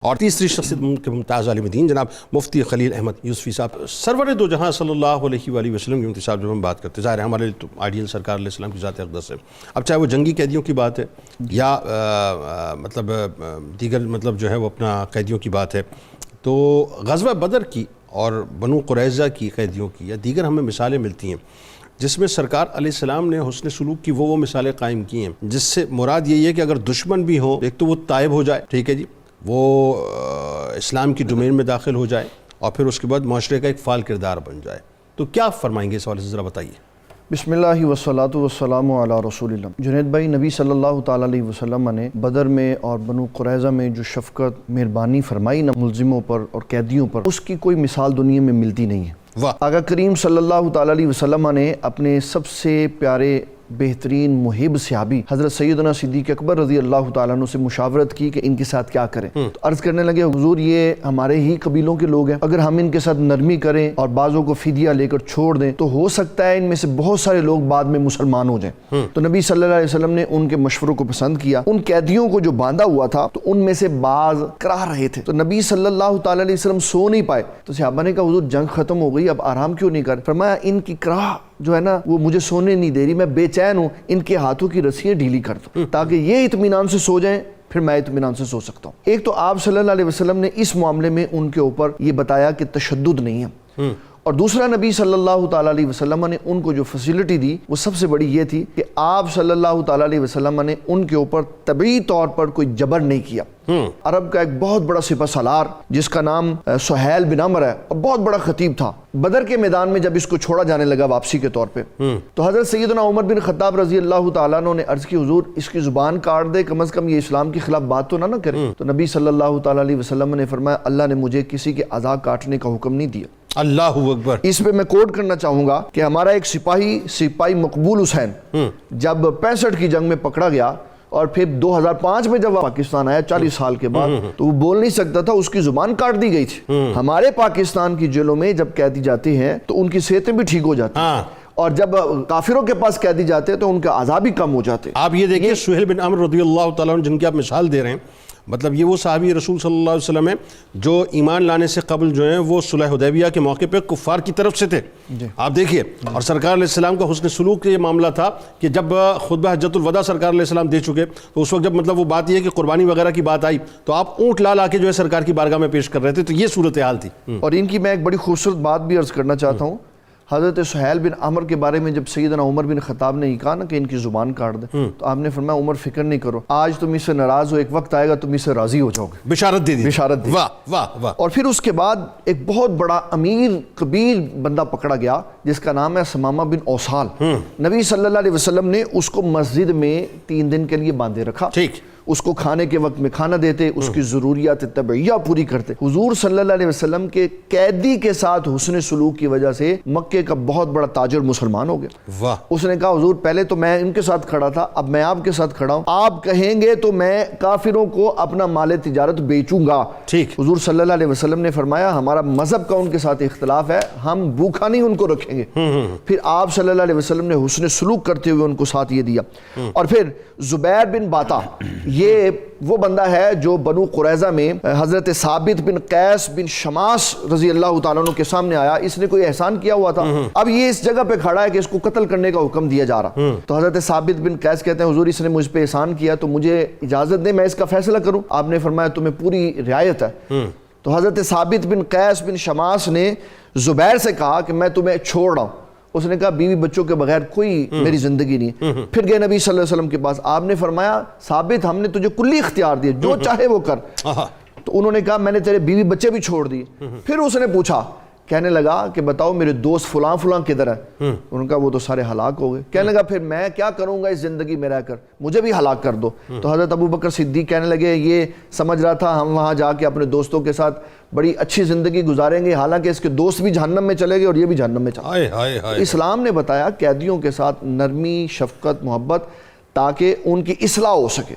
اور تیسری شخصیت کے ممتاز عالم دین جناب مفتی خلیل احمد یوسفی صاحب، سرور دو جہاں صلی اللہ علیہ وآلہ وسلم کی مفتی صاحب جب ہم بات کرتے ہیں، ظاہر ہے ہمارے لیے تو آئیڈیل سرکار علیہ السلام کی ذات اقدس ہے۔ اب چاہے وہ جنگی قیدیوں کی بات ہے یا دیگر جو ہے وہ اپنا قیدیوں کی بات ہے، تو غزوہ بدر کی اور بنو قریظہ کی قیدیوں کی یا دیگر ہمیں مثالیں ملتی ہیں جس میں سرکار علیہ السلام نے حسن سلوک کی وہ مثالیں قائم کی ہیں، جس سے مراد یہی ہے کہ اگر دشمن بھی ہو ایک تو وہ تائب ہو جائے، ٹھیک ہے جی، وہ اسلام کی ڈومین میں داخل ہو جائے اور پھر اس کے بعد معاشرے کا ایک فعال کردار بن جائے۔ تو کیا فرمائیں گے اس حوالے سے ذرا بتائیے۔ بسم اللہ والصلاۃ والسلام علی رسول اللہ۔ جنید بھائی، نبی صلی اللہ تعالیٰ علیہ وسلم نے بدر میں اور بنو قریظہ میں جو شفقت مہربانی فرمائی نا ملزموں پر اور قیدیوں پر، اس کی کوئی مثال دنیا میں ملتی نہیں ہے۔ آقا کریم صلی اللہ تعالیٰ علیہ وسلم نے اپنے سب سے پیارے بہترین محب صحابی حضرت سیدنا صدیق اکبر رضی اللہ تعالیٰ عنہ سے مشاورت کی کہ ان کے ساتھ کیا کریں۔ تو عرض کرنے لگے، حضور یہ ہمارے ہی قبیلوں کے لوگ ہیں، اگر ہم ان کے ساتھ نرمی کریں اور بعضوں کو فدیہ لے کر چھوڑ دیں تو ہو سکتا ہے ان میں سے بہت سارے لوگ بعد میں مسلمان ہو جائیں۔ تو نبی صلی اللہ علیہ وسلم نے ان کے مشوروں کو پسند کیا۔ ان قیدیوں کو جو باندھا ہوا تھا تو ان میں سے بعض کراہ رہے تھے، تو نبی صلی اللہ تعالیٰ علیہ وسلم سو نہیں پائے، تو صحابہ نے کہا حضور جنگ ختم ہو گئی، اب آرام کیوں نہیں کر؟ فرمایا ان کی کراہ جو ہے نا وہ مجھے سونے نہیں دے رہی، میں بے چین ہوں، ان کے ہاتھوں کی رسیاں ڈھیلی کر دو تاکہ یہ اطمینان سے سو جائیں، پھر میں اطمینان سے سو سکتا ہوں۔ ایک تو آپ صلی اللہ علیہ وسلم نے اس معاملے میں ان کے اوپر یہ بتایا کہ تشدد نہیں ہے، اور دوسرا نبی صلی اللہ تعالیٰ علیہ وسلم نے ان کو جو فیسلٹی دی وہ سب سے بڑی یہ تھی کہ آپ صلی اللہ تعالیٰ علیہ وسلم نے ان کے اوپر طبعی طور پر کوئی جبر نہیں کیا۔ عرب کا ایک بہت بڑا سپہ سالار جس کا نام سہیل بن عمرو ہے اور بہت بڑا خطیب تھا، بدر کے میدان میں جب اس کو چھوڑا جانے لگا واپسی کے طور پہ، تو حضرت سیدنا عمر بن خطاب رضی اللہ تعالیٰ عنہ نے عرض کی حضور اس کی زبان کاٹ دے، کم از کم یہ اسلام کے خلاف بات تو نہ کرے۔ تو نبی صلی اللہ تعالیٰ علیہ وسلم نے فرمایا اللہ نے مجھے کسی کے اعضاء کاٹنے کا حکم نہیں دیا۔ اللہ اکبر۔ اس پہ میں کوٹ کرنا چاہوں گا کہ ہمارا ایک سپاہی مقبول حسین جب 65 کی جنگ میں پکڑا گیا اور پھر 2005 میں جب پاکستان آیا 40 سال کے بعد، تو وہ بول نہیں سکتا تھا، اس کی زبان کاٹ دی گئی تھی۔ ہمارے پاکستان کی جیلوں میں جب قیدی جاتے ہیں تو ان کی صحتیں بھی ٹھیک ہو جاتی ہیں، اور جب کافروں کے پاس قیدی جاتے ہیں تو ان کے اعضاء بھی کم ہو جاتے ہیں۔ آپ یہ دیکھیں سہیل بن عمرو رضی اللہ تعالیٰ عنہ جن کی آپ مثال دے رہے ہیں، مطلب یہ وہ صحابی رسول صلی اللہ علیہ وسلم ہیں جو ایمان لانے سے قبل جو ہیں وہ صلح حدیبیہ کے موقع پہ کفار کی طرف سے تھے۔ آپ دیکھیے، اور سرکار علیہ السلام کا حسن سلوک کا یہ معاملہ تھا کہ جب خطبہ حجۃ الوداع سرکار علیہ السلام دے چکے تو اس وقت جب وہ بات یہ ہے کہ قربانی وغیرہ کی بات آئی تو آپ اونٹ لا کے جو ہے سرکار کی بارگاہ میں پیش کر رہے تھے، تو یہ صورتحال تھی۔ اور ان کی میں ایک بڑی خوبصورت بات بھی عرض کرنا چاہتا ہوں، حضرت سہیل بن عمرو کے بارے میں جب سیدنا عمر بن خطاب نے یہ کہا نا کہ ان کی زبان کاٹ دے، تو آپ نے فرمایا عمر فکر نہیں کرو، آج تم اس سے ناراض ہو، ایک وقت آئے گا تم اس سے راضی ہو جاؤ گے۔ بشارت دے دی، بشارت دی۔ واہ واہ واہ۔ اور پھر اس کے بعد ایک بہت بڑا امیر کبیر بندہ پکڑا گیا جس کا نام ہے سمامہ بن اوسال۔ نبی صلی اللہ علیہ وسلم نے اس کو مسجد میں 3 دن کے لیے باندھے رکھا، ٹھیک، اس کو کھانے کے وقت میں کھانا دیتے، اس کی ضروریات طبعیہ پوری کرتے۔ حضور صلی اللہ علیہ وسلم کے قیدی کے ساتھ حسن سلوک کی وجہ سے مکے کا بہت بڑا تاجر مسلمان ہو گیا۔ واہ۔ اس نے کہا حضور پہلے تو میں ان کے ساتھ کھڑا تھا، اب میں آپ کے ساتھ کھڑا ہوں، آپ کہیں گے تو میں کافروں کو اپنا مال تجارت بیچوں گا۔ ٹھیک۔ حضور صلی اللہ علیہ وسلم نے فرمایا ہمارا مذہب کا ان کے ساتھ اختلاف ہے، ہم بھوکا نہیں ان کو رکھیں گے۔ پھر آپ صلی اللہ علیہ وسلم نے حسن سلوک کرتے ہوئے ان کو ساتھ یہ دیا۔ اور پھر زبیر بن باتا، یہ وہ بندہ ہے جو بنو قریظہ میں حضرت ثابت بن قیس بن شماس رضی اللہ تعالیٰ عنہ کے سامنے آیا، اس نے کوئی احسان کیا ہوا تھا، اب یہ اس جگہ پہ کھڑا ہے کہ اس کو قتل کرنے کا حکم دیا جا رہا۔ تو حضرت ثابت بن قیس کہتے ہیں حضور اس نے مجھ پہ احسان کیا تو مجھے اجازت دیں میں اس کا فیصلہ کروں۔ آپ نے فرمایا تمہیں پوری رعایت ہے۔ تو حضرت ثابت بن قیس بن شماس نے زبیر سے کہا کہ میں تمہیں چھوڑ رہا ہوں۔ اس نے کہا بیوی بچوں کے بغیر کوئی میری زندگی نہیں۔ پھر گئے نبی صلی اللہ علیہ وسلم کے پاس، آپ نے فرمایا ثابت ہم نے تجھے کلی اختیار دیا، جو چاہے وہ کر۔ تو انہوں نے کہا میں نے تیرے بیوی بچے بھی چھوڑ دیے۔ پھر اس نے پوچھا، کہنے لگا کہ بتاؤ میرے دوست فلاں فلاں کدھر ہے؟ انہوں نے کہا وہ تو سارے ہلاک ہو گئے۔ کہنے لگا پھر میں کیا کروں گا اس زندگی میں رہ کر، مجھے بھی ہلاک کر دو۔ تو حضرت ابو بکر صدیق کہنے لگے یہ سمجھ رہا تھا ہم وہاں جا کے اپنے دوستوں کے ساتھ بڑی اچھی زندگی گزاریں گے، حالانکہ اس کے دوست بھی جہنم میں چلے گئے اور یہ بھی جہنم میں چلے گئے۔ اسلام نے بتایا قیدیوں کے ساتھ نرمی، شفقت، محبت، تاکہ ان کی اصلاح ہو سکے۔